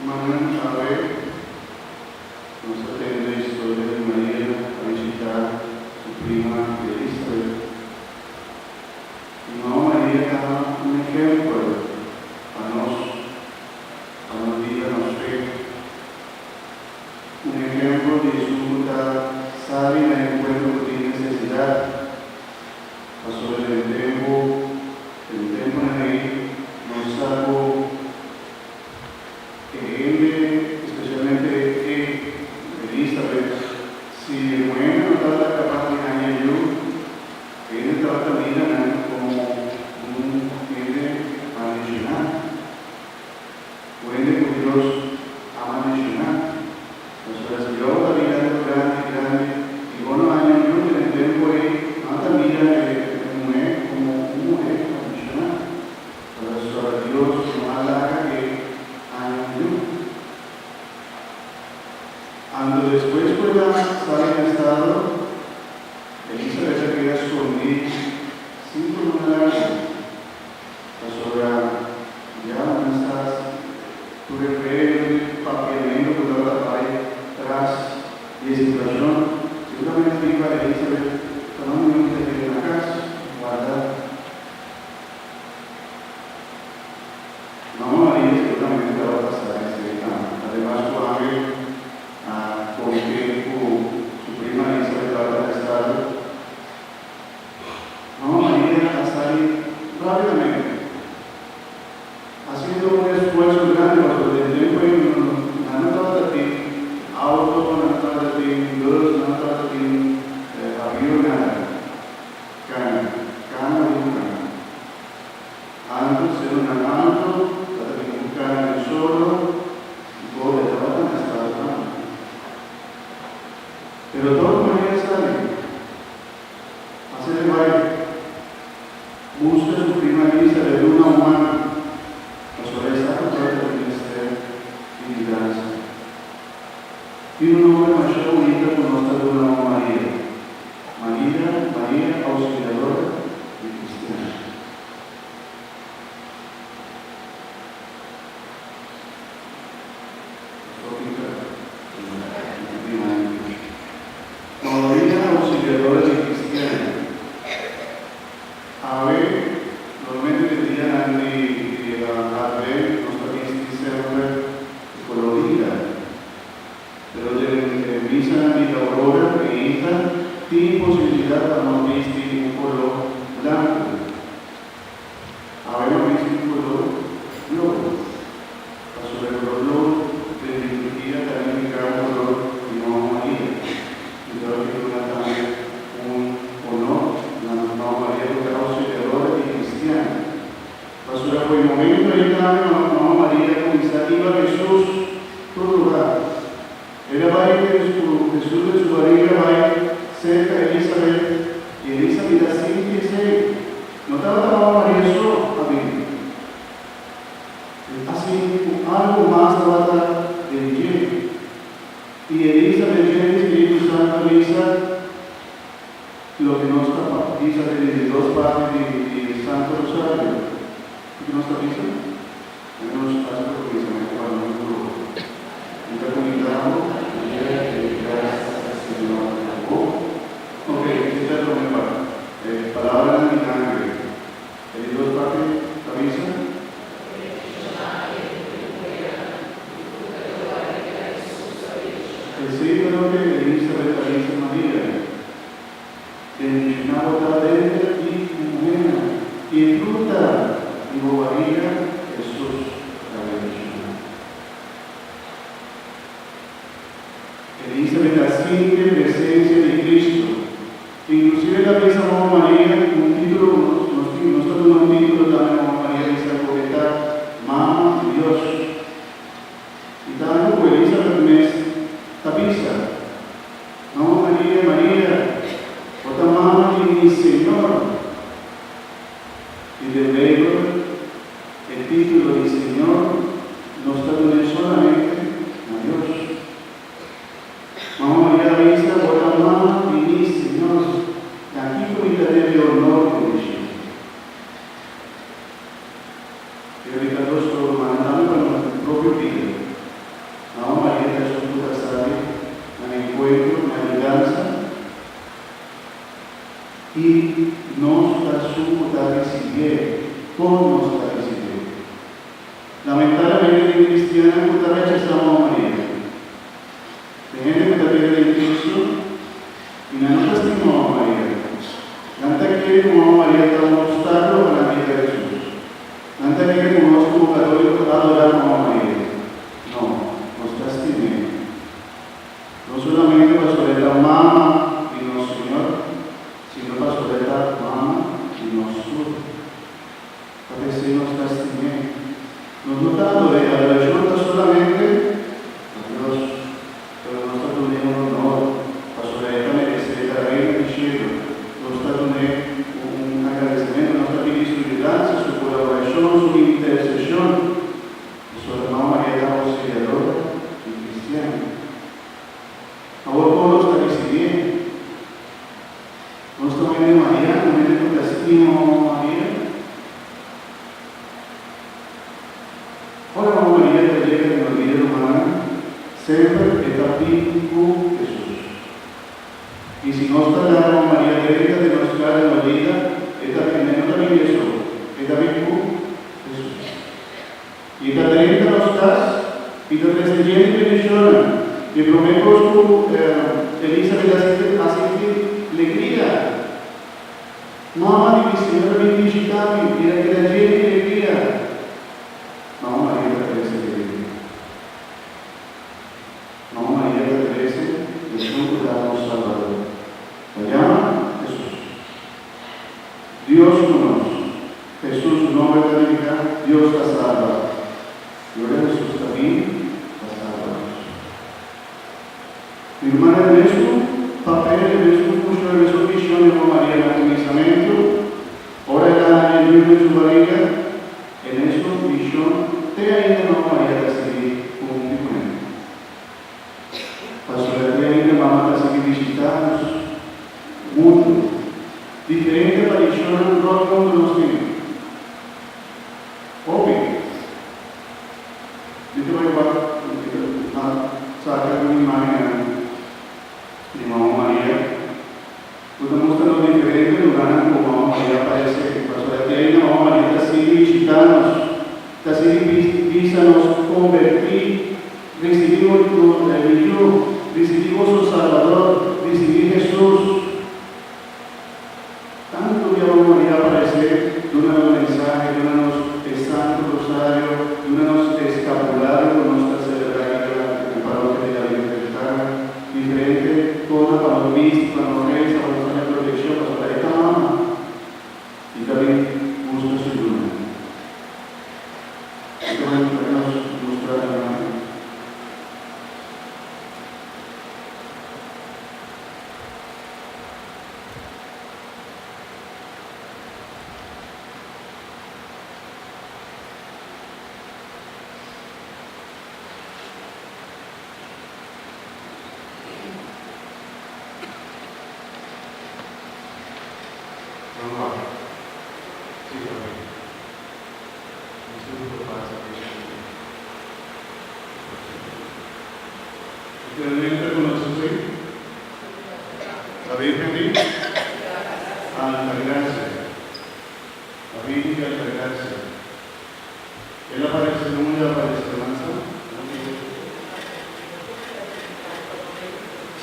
Manuel Chávez nos atende a historia de María a visitar su prima Elizabeth. Y no, María da un ejemplo a nos vida, nos fe. Un ejemplo de su sabe en el encuentro de necesidad. Pasó el tiempo en él nos salvó. Especialmente Elizabeth, si muere no está la capacidad de yo, él estaba también como un ente adicional. Puede que Dios ama adicional. Entonces, yo también grande, y bueno, años yo que el tiempo ahí, también mujer como un mujer adicional. Para Dios no halaga que cuando después pueda estar en estado, Elizabeth se queda escondida sin conocer. Pasó ya no estás, tu referente, papelero, tu la pared, tras y situación. Seguramente viva Elizabeth, tomando un minuto en la casa, guardar. No, María seguramente va a pasar ese campo. Además, porque su prima Elizabeth va a estar. No, María va a salir rápidamente, haciendo un esfuerzo grande para el tiempo y no estaba de ti, auto, no estaba de ti, luz, no estaba de ti, avión, nada, cana y cana. Antes era un alto, para que solo, y por el trabajo en estado. Pero todo María sale, hace el baile, busca su prima Elizabeth de una humana, sobre esta cultura del ministerio y lideranza. Y un hombre demasiado bonito conoce de una María, auxiliadora y cristiana. Auxiliadores de cristianos. A ver, normalmente tendrían a ver los países siempre colorida, pero de visa y la aurora tiene posibilidad para no vestir un color blanco. A ver, no vestir un color blanco. Sobre el color de la liturgia también cada color y no María. Y creo que también un honor, la mamá María porque era auxiliadora y cristiana. Pasó por el momento y la mamá María comenzaba a Jesús todo lugar. Era baile de Jesús de su barriga, baile cerca de Elizabeth, y Elizabeth así dice, no estaba la mamá María solo a mí. Así, algo más trata de lleno. Y Elizabeth llena el Espíritu Santo, lo que nos está Elizabeth de dos partes del Santo Rosario. ¿Qué nos está diciendo? Nos hace precisamente cuando nos grupo. Nunca comentamos, gracias Señor. Ok, esta es lo mejor. Palabra de milagro. ¿Hay dos partes? ¿Avisa? El signo de Elizabeth avisa María. Bendicionado está dentro y mujer, y fruta y barriga Jesús la bendición. Elizabeth asciende en presencia de Cristo. Inclusive la misma Mamá María, un título, nosotros un título también Mamá María dice al poeta, Mamá de Dios. Y también como Elizabeth me tapiza, Mamá María, otra mamá y mi Señor. Y de luego el título de Señor no está donde solamente a Dios. Mamá María dice, otra mamá y mi Señor. Aquí con el de honor que dice. encuentro, na aliança, e nós está receber, como nós está receber. Lamentablemente, el cristiano está rechazando a María. Hay gente que está pidiendo el Cristo y no nos estimó a María. Nanta quiere como a María está un obstáculo para la vida de Jesús. Nanta quiere como los católicos adorar como a María. No, nos estimé. No solamente para sobre la mamá y no Señor, sino para sobre la mamá y no Jesús. A veces nos estimé. Nos notando de la religión no solamente a Dios, pero no está teniendo honor, para sobre ella merecer la reina del cielo. No está teniendo un agradecimiento, no está pidiendo su ayuda, su colaboración, su intercesión. Su hermana María era auxiliadora y cristiana. Ahora todo está recibiendo. No está viendo María, no viene con castigo María. Ora Mamma Maria che llega nella vita umana sempre è capito Gesù. E se non sta la Mamma Maria deve dimostrare nella vita è también Gesù, è capito Gesù. E da dentro lo stas, e da presidente benedizione, e prometto su Elisabetta así alegría. Mamma di Signore mi visitami, e che la gente alegría. Mamma Maria Teresa de Mamma Maria Teresa de Jesús damos Salvador. La llama Jesús. Dios con nosotros. Jesús, su nombre de Dios la salva. Gloria a Jesús también la salva. Mi hermana de Jesús, papel de Jesús, mucho de Jesús, visión de Mamma María en el comenzamiento. Ora era en el libro de su barriga. En eso, visión, te ainda Mamma Maria da seguir un documento. Pastor, te ainda Mamma da seguir visitarnos mundo. Diferente aparición en todo el mundo nos tiene. Obvio. Yo te voy a sacar una imagen de Mamma Maria. Tú te muestras los diferentes lugares como Mamma Maria aparece. Pastor, te ainda Mamma Maria da seguir visitarnos. Así visa nos convertir, recibimos el Hijo, recibimos su Salvador, recibir Jesús. Tanto que Mamma Maria aparecer, dúnanos mensaje, dúnanos el Santo Rosario, dúnanos escapulario con nuestra celebración en parroquia de la libertad, diferente cosa para los místicos, para los reyes, para nuestra protección, para esta mamá. Y también busca su ayuda. Finalmente conoces la Virgen de Altagracia. La Virgen de Altagracia. Él aparece en una aparecerá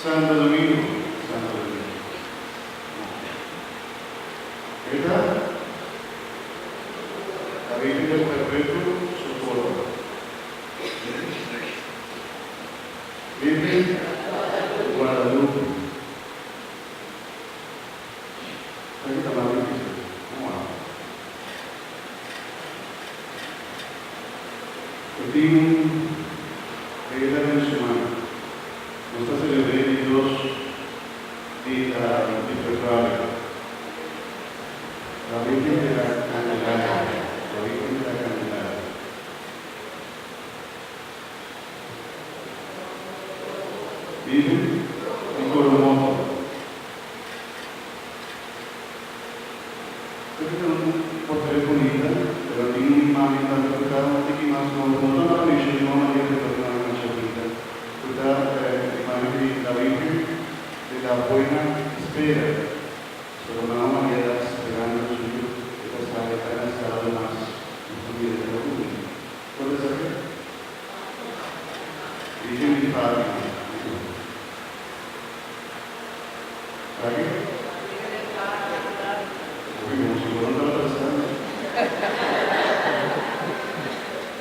Santo Domingo. Santo Domingo. Esta, la Virgen del Perpetuo Socorro. Virgen Guadalupe. Aquí está la Virgen. Continuo regla mencionada. Esta celebré Dios de la Victoria. La Virgen de la Candelaria. La Virgen de la Candelaria. Virgen en Coromoto. Por teléfono, pero tiene una imagen tan tocada que más no la dice, no la dice, pero no la dice. Imagen la Virgen de la Buena Espera. Solo Mamá María da esperando su Hijo, que está en estado más vida de la Virgen. ¿Puedes saber? Dice mi Padre. ¿Sabe? Como si fuera una persona.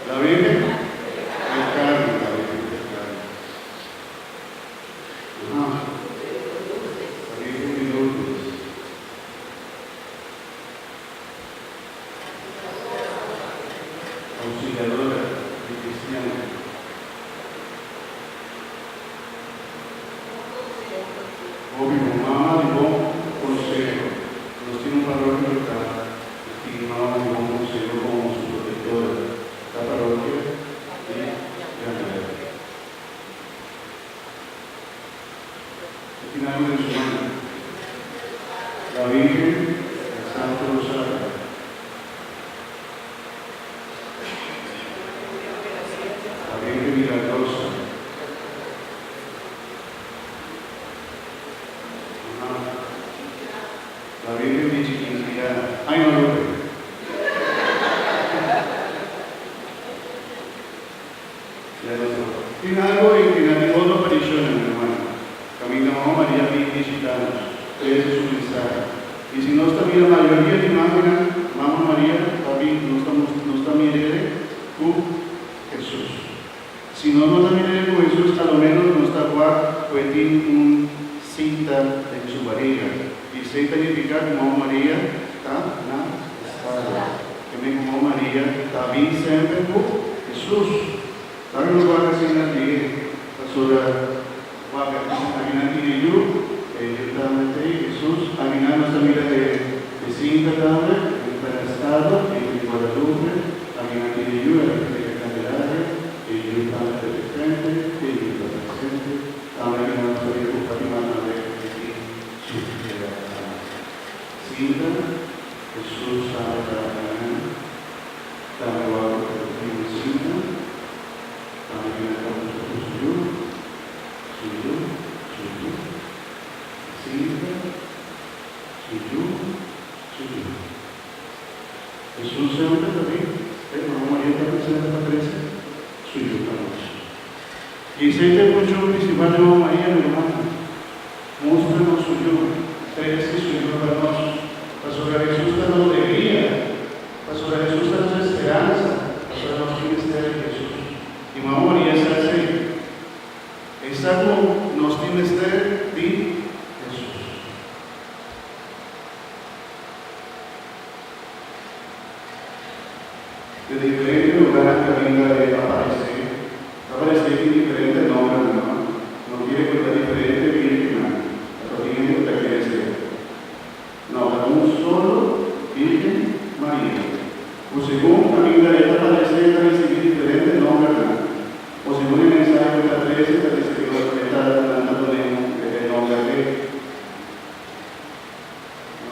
La Virgen del Carmen, la Virgen del Carmen. La Virgen de Lourdes. Auxiliadora de cristianos. Obvio, mamá de buen consejo. Nos tiene un valor libertad. Y mamá de buen consejo como su protectora. La parroquia de Granada. Tiene algo en su mano. La Virgen del Santo Rosario. La Virgen milagrosa. La Virgen de Chiquinquirá. Ay, no lo veo. Tiene algo en la segunda aparición, hermano. Camina Mamá María 20 años. Ese es su mensaje. Y si no está bien, la mayoría de imágenes, Mamá María, también no está mirando tú, Jesús. Si no está mirando Jesús, a lo menos no está guardando, pues tiene un cinta en su barriga. Y cinta significa que Mamá María está espada. Que Mamá María está bien siempre por Jesús. Lalu lupa kasih nanti saudara wakat kami nanti hidup kita nanti Yesus kami nana sambil de cinta también en estado y de Guadalupe kami nanti hidup de Candelaria y hidup también de frente y hidup presente kami nana sambil bupati mana de cinta Yesus ada kami waktu di cinta. Jesús se usa también, Mamá María también se aparece, suyo para nosotros. Y ese es el punto principal de Mamá María, mi hermana. Muéstranos suyo, crece suyo para nosotros. Para Jesús danos alegría, para Jesús danos esperanza, para los ministerios de Jesús. Y Mamá María se hace, está como nos tiene de Jesús. De diferentes lugares que venga de aparecer en diferentes nombres, no quiere contar diferentes virgen, pero tiene que pertenecer. No, para un solo Virgen María. O según camino de esta aparecer, recibir diferentes nombres, o según el mensaje de la 13, que recibir la nombre de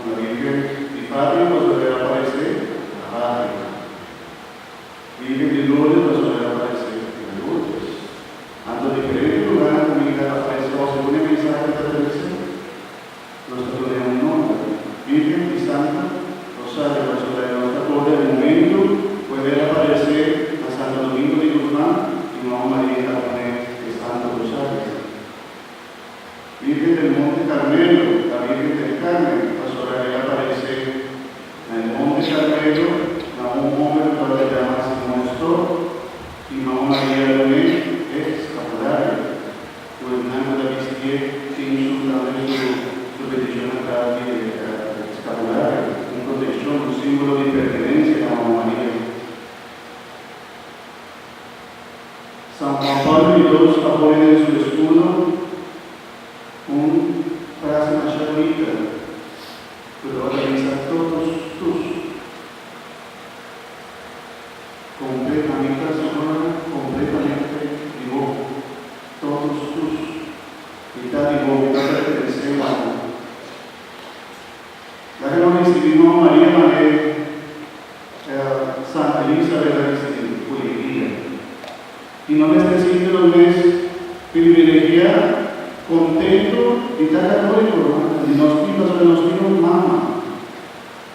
la Virgen y Padre, pues debe aparecer la Padre. Virgen de Lourdes, pues debe aparecer en Lourdes. Ando diferentes lugares, comunidad aparece, o según el mensaje de la 13, nosotros tenemos un nombre. Virgen y Santa Rosario, la ciudad de nuestra Gloria, de momento puede aparecer a Santo Domingo de Guzmán y Mamá María de Santo Rosario. Virgen del Monte Carmelo, la Virgen del Carmen, la Soraya aparece en el Monte Carmelo, a un hombre que se llama Simón Stor, y Mamá María León es escapulario. Gobernando la Vistie, sin su petición a cada escapulario, un protección, un símbolo de pertenencia a Mamá María. San Juan Pablo II apoya en su escudo un frase más bonita, pero realiza todos tus completamente sola, completamente vivo, todos tus mitad vivo, mitad pertenece a la que no recibimos María María Santa Elizabeth la recibimos y no les decimos los mes privilegiar con contento y está católico, y nos tiene un mamá.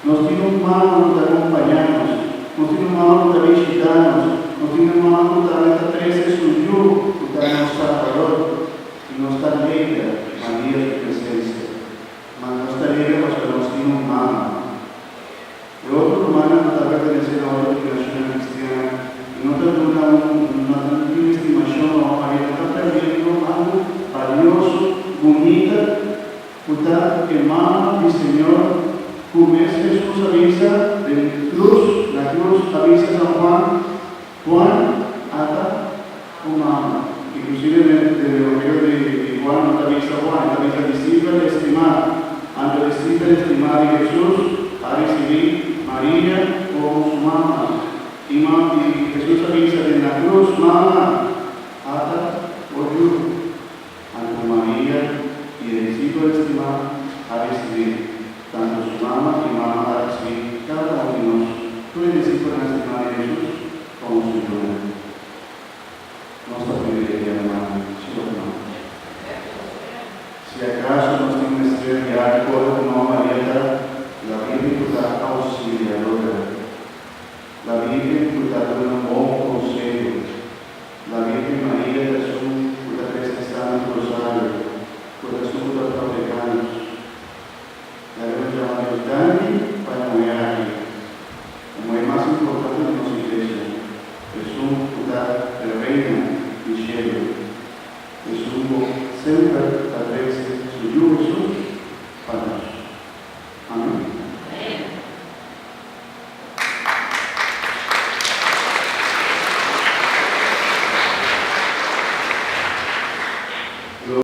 Nos tiene un mamá para acompañarnos, nos tiene un mamá para visitarnos, nos tiene un mamá para traerse su yo, para nos salvador, y nos está alegre, María de presencia. Mas nos está alegre porque nos tiene un mamá. El otro humano no está perteneciendo a otra creación cristiana, y no te da una estimación a María, no está perdiendo algo valioso, bonita, que mamá y Señor. Como es Jesús avisa de cruz, la cruz avisa a San Juan ata un mamá. Inclusive del Evangelio de Juan no avisa Juan, avisa discípulo estimar. Ante el discípulo estimar de Jesús, a recibir María como su mamá. Y Jesús avisa de la cruz, mamá, ata por Dios. Ante María y el discípulo estimar, a recibir. Tanto su mamá y mamá a recibir cada uno de nosotros. Tú eres discípulo estimado de Jesús como su hermano. Nuestra privilegia, hermano, ¿sí o no? Si acaso nos tiene que ser ya por no María, la Virgen está auxiliadora. La Virgen está dando un buen consejo. La Virgen María es